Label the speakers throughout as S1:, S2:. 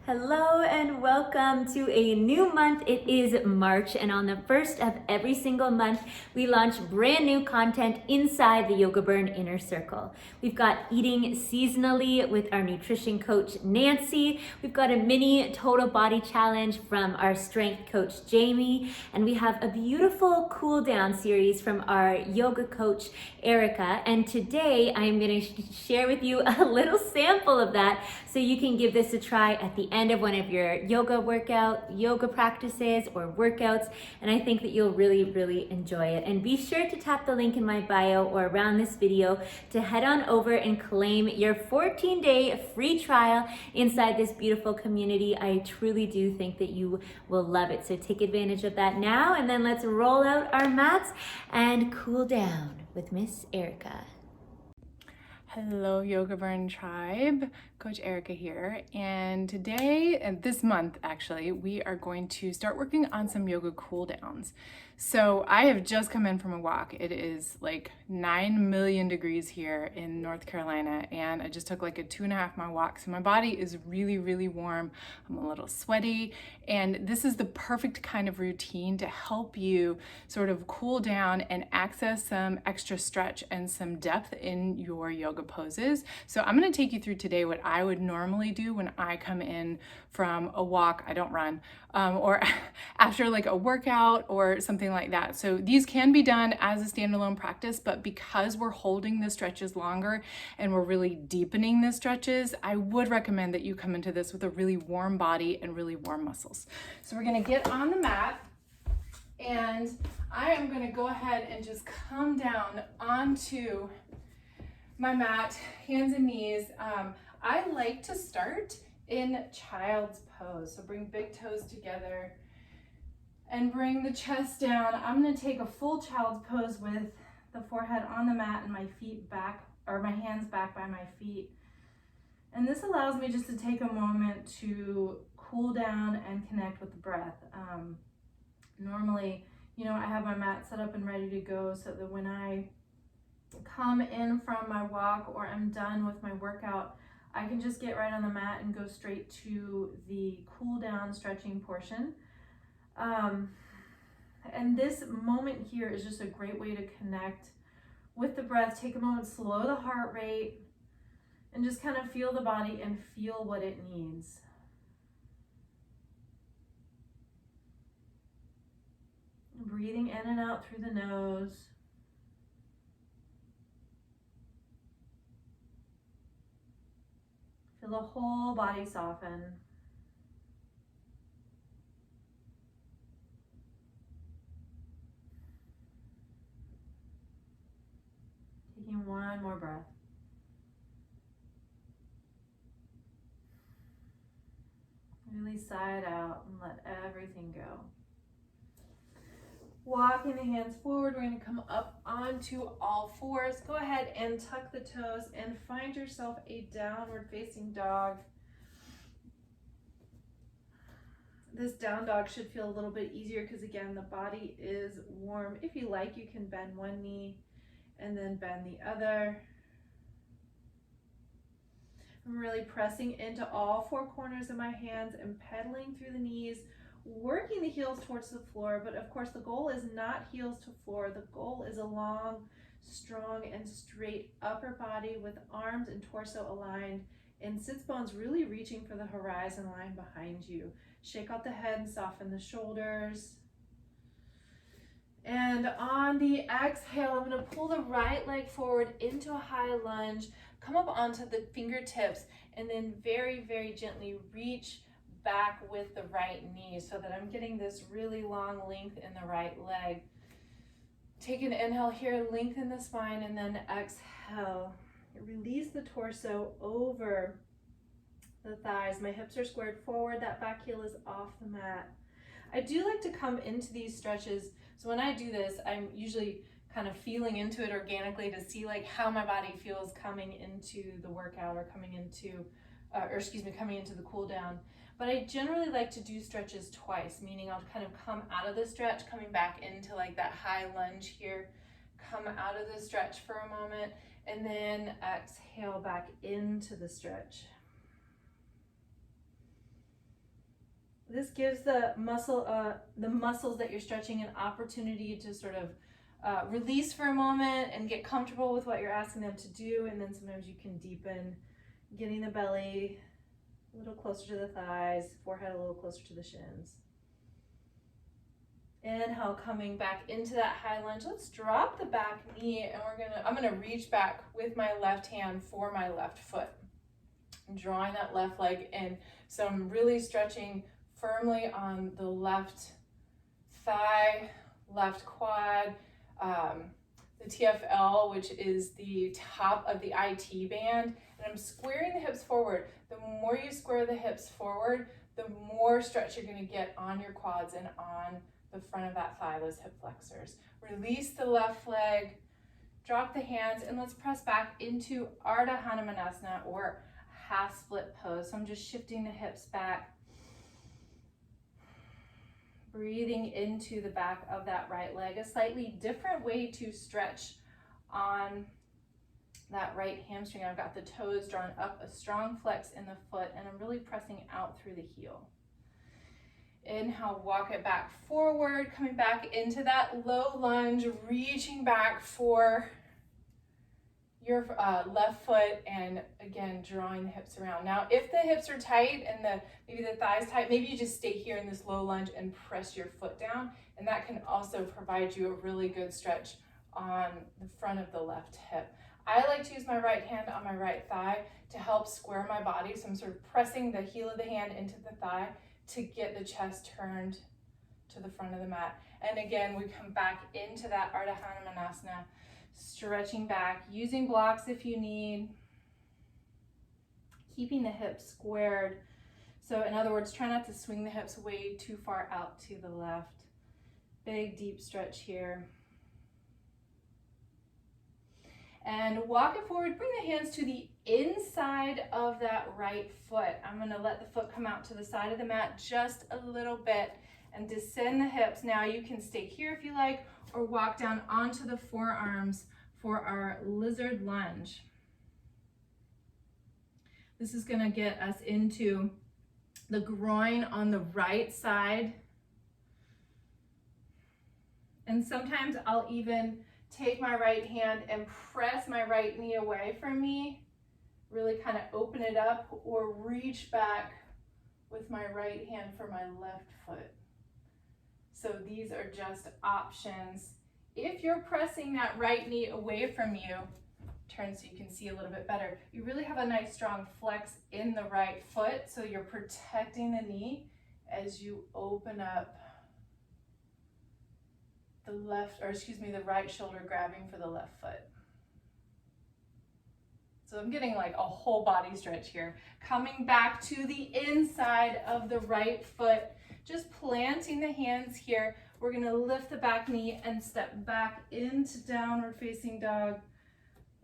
S1: Hello and welcome to a new month. It is March, and on the first of every single month, we launch brand new content inside the Yoga Burn Inner Circle. We've got eating seasonally with our nutrition coach, Nancy. We've got a mini total body challenge from our strength coach, Jamie. And we have a beautiful cool down series from our yoga coach, Erica. And today I'm going to share with you a little sample of that so you can give this a try at the end of one of your yoga practices or workouts. And I think that you'll really enjoy it. And be sure to tap the link in my bio or around this video to head on over and claim your 14-day free trial inside this beautiful community. I truly do think that you will love it. So take advantage of that now, and then let's roll out our mats and cool down with Miss Erica.
S2: Hello, Yoga Burn Tribe. Coach Erica here. And today, and this month actually, we are going to start working on some yoga cool downs. So I have just come in from a walk. It is like 9 million degrees here in North Carolina, and I just took like a 2.5 mile walk. So my body is really warm. I'm a little sweaty, and this is the perfect kind of routine to help you sort of cool down and access some extra stretch and some depth in your yoga poses. So I'm going to take you through today what I would normally do when I come in from a walk. I don't run, or after like a workout or something like that. So these can be done as a standalone practice, but because we're holding the stretches longer and we're really deepening the stretches, I would recommend that you come into this with a really warm body and really warm muscles. So we're going to get on the mat, and I am going to go ahead and just come down onto my mat, hands and knees. I like to start in child's pose. So bring big toes together and bring the chest down. I'm going to take a full child's pose with the forehead on the mat and my feet back, or my hands back by my feet. And this allows me just to take a moment to cool down and connect with the breath. Normally, I have my mat set up and ready to go so that when I come in from my walk or I'm done with my workout, I can just get right on the mat and go straight to the cool down stretching portion. And this moment here is just a great way to connect with the breath. Take a moment, slow the heart rate, and just kind of feel the body and feel what it needs. Breathing in and out through the nose. Feel the whole body soften. Taking one more breath. Really sigh it out and let everything go. Walking the hands forward, we're going to come up onto all fours. Go ahead and tuck the toes and find yourself a downward facing dog. This down dog should feel a little bit easier because again, the body is warm. If you like, you can bend one knee and then bend the other. I'm really pressing into all four corners of my hands and pedaling through the knees, working the heels towards the floor. But of course, the goal is not heels to floor. The goal is a long, strong, and straight upper body with arms and torso aligned, and sits bones really reaching for the horizon line behind you. Shake out the head and soften the shoulders. And on the exhale, I'm going to pull the right leg forward into a high lunge, come up onto the fingertips, and then very gently reach back with the right knee so that I'm getting this really long length in the right leg. Take an inhale here, lengthen the spine, and then exhale. Release the torso over the thighs. My hips are squared forward, that back heel is off the mat. I do like to come into these stretches. So when I do this, I'm usually kind of feeling into it organically to see like how my body feels coming into the workout or coming into the cool down. But I generally like to do stretches twice, meaning I'll kind of come out of the stretch, coming back into like that high lunge here, come out of the stretch for a moment, and then exhale back into the stretch. This gives the muscles that you're stretching an opportunity to sort of release for a moment and get comfortable with what you're asking them to do. And then sometimes you can deepen, getting the belly a little closer to the thighs, forehead a little closer to the shins. Inhale, coming back into that high lunge. Let's drop the back knee, and I'm gonna reach back with my left hand for my left foot. I'm drawing that left leg in. So I'm really stretching firmly on the left thigh, left quad, the TFL, which is the top of the IT band, and I'm squaring the hips forward. The more you square the hips forward, the more stretch you're going to get on your quads and on the front of that thigh, those hip flexors. Release the left leg, drop the hands, and let's press back into Arta Hanamanasana, or half split pose. So I'm just shifting the hips back, breathing into the back of that right leg, a slightly different way to stretch on that right hamstring. I've got the toes drawn up, a strong flex in the foot, and I'm really pressing out through the heel. Inhale, walk it back forward, coming back into that low lunge, reaching back for your left foot, and again, drawing the hips around. Now, if the hips are tight and maybe the thighs tight, maybe you just stay here in this low lunge and press your foot down, and that can also provide you a really good stretch on the front of the left hip. I like to use my right hand on my right thigh to help square my body, so I'm sort of pressing the heel of the hand into the thigh to get the chest turned to the front of the mat. And again, we come back into that Arta Hanamanasana, stretching back, using blocks if you need, keeping the hips squared. So in other words, try not to swing the hips way too far out to the left. Big deep stretch here. And walk it forward, bring the hands to the inside of that right foot. I'm going to let the foot come out to the side of the mat just a little bit and descend the hips. Now you can stay here if you like, or walk down onto the forearms for our lizard lunge. This is going to get us into the groin on the right side. And sometimes I'll even take my right hand and press my right knee away from me, really kind of open it up, or reach back with my right hand for my left foot. So these are just options. If you're pressing that right knee away from you, turn so you can see a little bit better. You really have a nice strong flex in the right foot, so you're protecting the knee as you open up the right shoulder, grabbing for the left foot. So I'm getting like a whole body stretch here. Coming back to the inside of the right foot, just planting the hands here. We're gonna lift the back knee and step back into downward facing dog.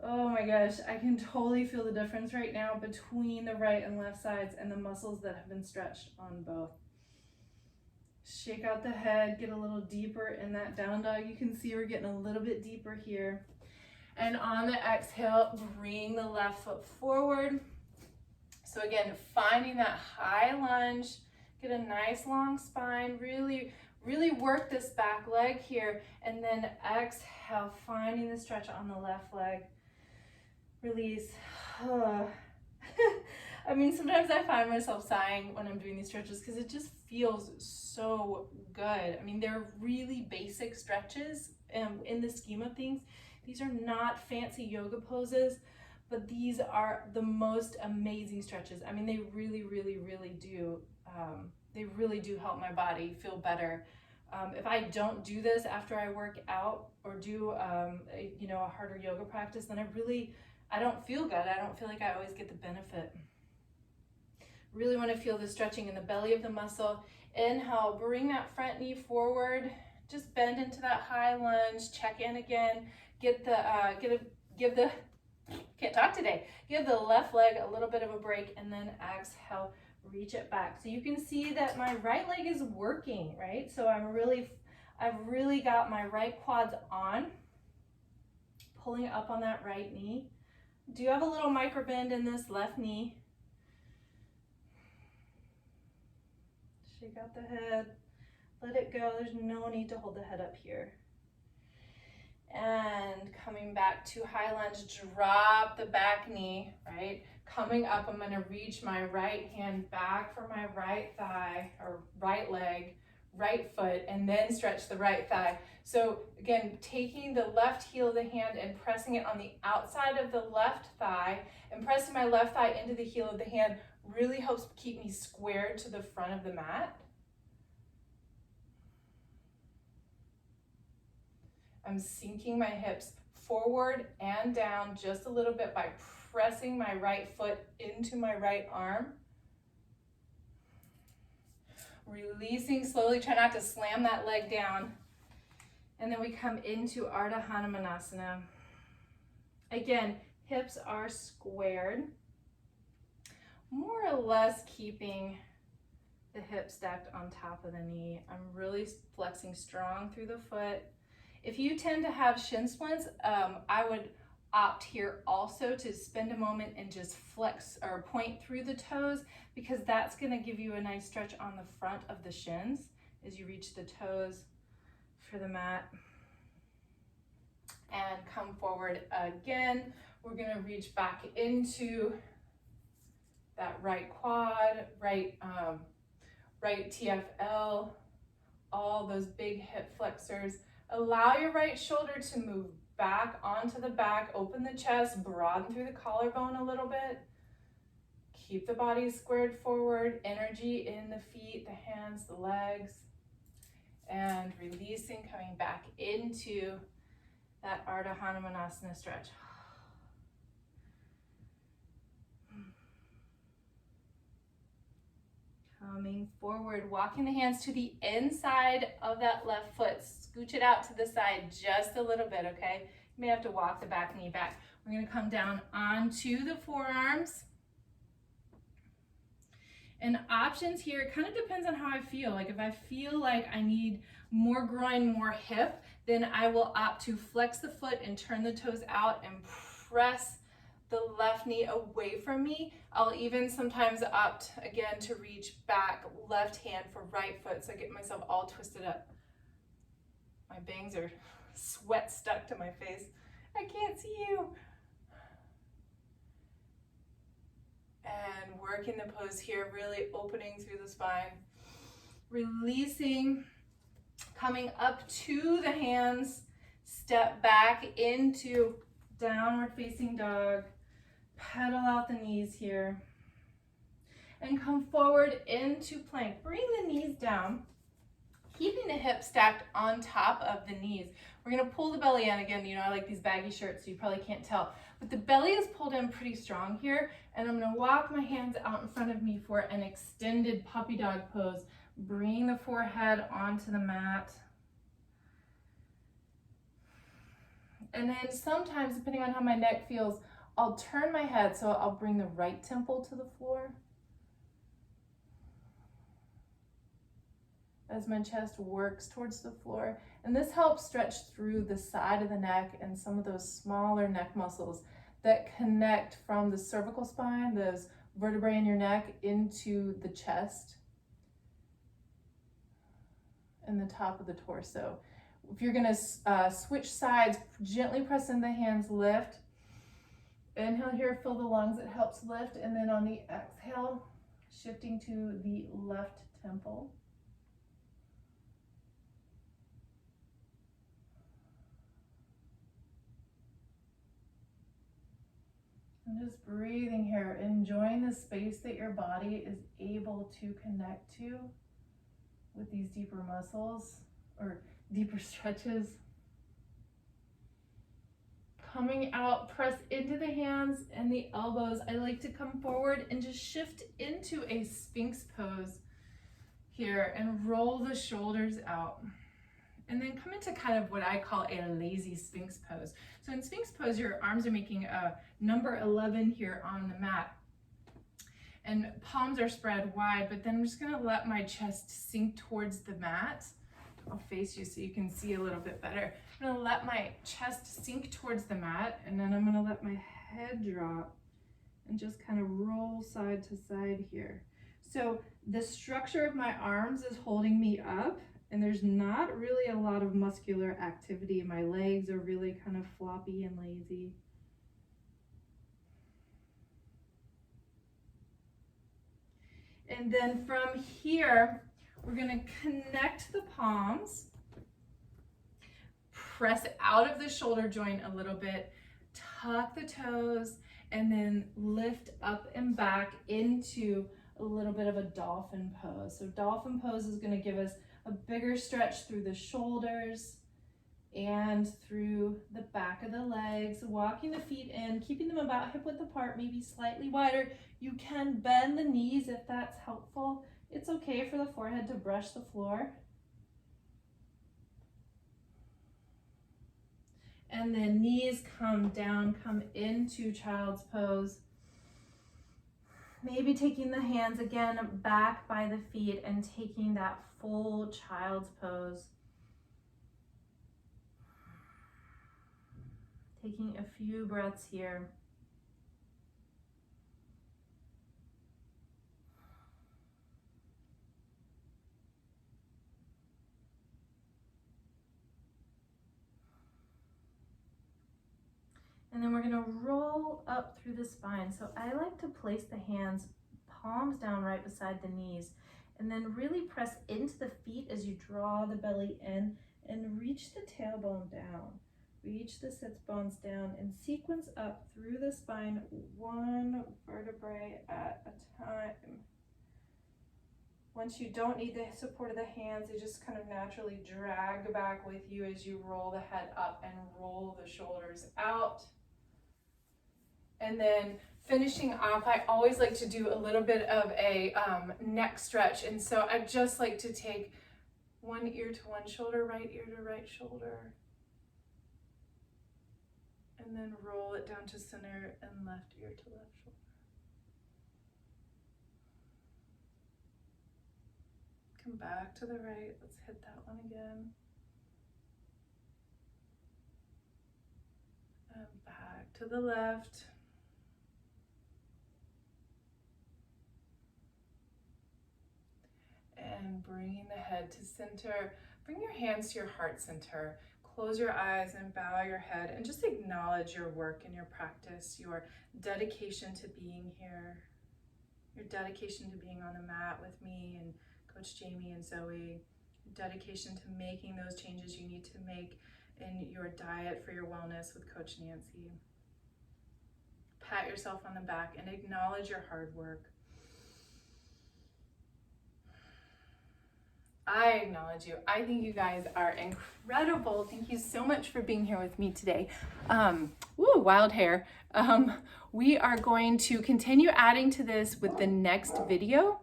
S2: Oh my gosh, I can totally feel the difference right now between the right and left sides and the muscles that have been stretched on both. Shake out the head, get a little deeper in that down dog. You can see we're getting a little bit deeper here. And on the exhale, bring the left foot forward. So again, finding that high lunge, get a nice long spine, really work this back leg here, and then exhale, finding the stretch on the left leg. Release. I mean, sometimes I find myself sighing when I'm doing these stretches because it just feels so good. I mean, they're really basic stretches in the scheme of things. These are not fancy yoga poses, but these are the most amazing stretches. I mean, they really do. They really do help my body feel better. If I don't do this after I work out or do a harder yoga practice, then I don't feel good. I don't feel like I always get the benefit. Really want to feel the stretching in the belly of the muscle. Inhale, bring that front knee forward. Just bend into that high lunge. Check in again. Give the left leg a little bit of a break, and then exhale, reach it back. So you can see that my right leg is working, right? So I've really got my right quads on, pulling up on that right knee. Do you have a little micro bend in this left knee?
S3: Shake out the head. Let it go. There's no need to hold the head up here. And coming back to high lunge, drop the back knee, right? Coming up, I'm gonna reach my right hand back for my right thigh or right leg, right foot, and then stretch the right thigh. So again, taking the left heel of the hand and pressing it on the outside of the left thigh and pressing my left thigh into the heel of the hand really helps keep me squared to the front of the mat. I'm sinking my hips forward and down just a little bit by pressing my right foot into my right arm. Releasing slowly, try not to slam that leg down. And then we come into Arta Hanamanasana. Again, hips are squared, more or less keeping the hip stacked on top of the knee. I'm really flexing strong through the foot. If you tend to have shin splints, I would opt here also to spend a moment and just flex or point through the toes, because that's going to give you a nice stretch on the front of the shins as you reach the toes for the mat. And come forward again. We're going to reach back into that right quad, right TFL, all those big hip flexors. Allow your right shoulder to move back onto the back, open the chest, broaden through the collarbone a little bit. Keep the body squared forward, energy in the feet, the hands, the legs, and releasing, coming back into that Arta Hanamanasana stretch. Coming forward, walking the hands to the inside of that left foot. Scooch it out to the side just a little bit, okay? You may have to walk the back knee back. We're gonna come down onto the forearms. And options here, it kind of depends on how I feel. Like if I feel like I need more groin, more hip, then I will opt to flex the foot and turn the toes out and press the left knee away from me. I'll even sometimes opt again to reach back, left hand for right foot, so I get myself all twisted up. My bangs are sweat stuck to my face. I can't see you. And working the pose here, really opening through the spine. Releasing, coming up to the hands, step back into downward facing dog. Pedal out the knees here. And come forward into plank. Bring the knees down, keeping the hips stacked on top of the knees. We're gonna pull the belly in again. You know, I like these baggy shirts, so you probably can't tell. But the belly is pulled in pretty strong here, and I'm gonna walk my hands out in front of me for an extended puppy dog pose. Bring the forehead onto the mat. And then sometimes, depending on how my neck feels, I'll turn my head, so I'll bring the right temple to the floor as my chest works towards the floor. And this helps stretch through the side of the neck and some of those smaller neck muscles that connect from the cervical spine, those vertebrae in your neck, into the chest and the top of the torso. If you're gonna switch sides, gently press in the hands, lift. Inhale here, fill the lungs, it helps lift. And then on the exhale, shifting to the left temple. And just breathing here, enjoying the space that your body is able to connect to with these deeper muscles or deeper stretches. Coming out, press into the hands and the elbows. I like to come forward and just shift into a Sphinx pose here and roll the shoulders out. And then come into kind of what I call a lazy Sphinx pose. So in Sphinx pose, your arms are making a number 11 here on the mat. And palms are spread wide, but then I'm just gonna let my chest sink towards the mat. I'll face you so you can see a little bit better. I'm gonna let my chest sink towards the mat, and then I'm gonna let my head drop and just kind of roll side to side here. So the structure of my arms is holding me up, and there's not really a lot of muscular activity. My legs are really kind of floppy and lazy. And then from here, we're gonna connect the palms, press out of the shoulder joint a little bit, tuck the toes, and then lift up and back into a little bit of a dolphin pose. So dolphin pose is gonna give us a bigger stretch through the shoulders and through the back of the legs, walking the feet in, keeping them about hip width apart, maybe slightly wider. You can bend the knees if that's helpful. It's okay for the forehead to brush the floor. And then knees come down, come into child's pose. Maybe taking the hands again back by the feet and taking that full child's pose. Taking a few breaths here. And then we're gonna roll up through the spine. So I like to place the hands, palms down right beside the knees, and then really press into the feet as you draw the belly in and reach the tailbone down. Reach the sits bones down and sequence up through the spine, one vertebrae at a time. Once you don't need the support of the hands, they just kind of naturally drag back with you as you roll the head up and roll the shoulders out. And then finishing off, I always like to do a little bit of a neck stretch. And so I just like to take one ear to one shoulder, right ear to right shoulder. And then roll it down to center and left ear to left shoulder. Come back to the right. Let's hit that one again. And back to the left. And bringing the head to center. Bring your hands to your heart center. Close your eyes and bow your head and just acknowledge your work and your practice, your dedication to being here, your dedication to being on the mat with me and Coach Jamie and Zoe, your dedication to making those changes you need to make in your diet for your wellness with Coach Nancy. Pat yourself on the back and acknowledge your hard work. I acknowledge you. I think you guys are incredible. Thank you so much for being here with me today. Wild hair. We are going to continue adding to this with the next video.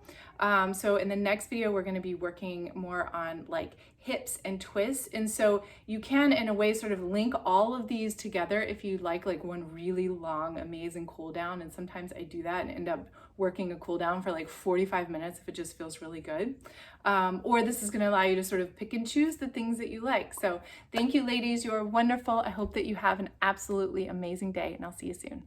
S3: So in the next video, we're going to be working more on like hips and twists. And so you can, in a way, sort of link all of these together if you like one really long, amazing cool down. And sometimes I do that and end up working a cool down for like 45 minutes if it just feels really good. Or this is going to allow you to sort of pick and choose the things that you like. So thank you, ladies. You're wonderful. I hope that you have an absolutely amazing day, and I'll see you soon.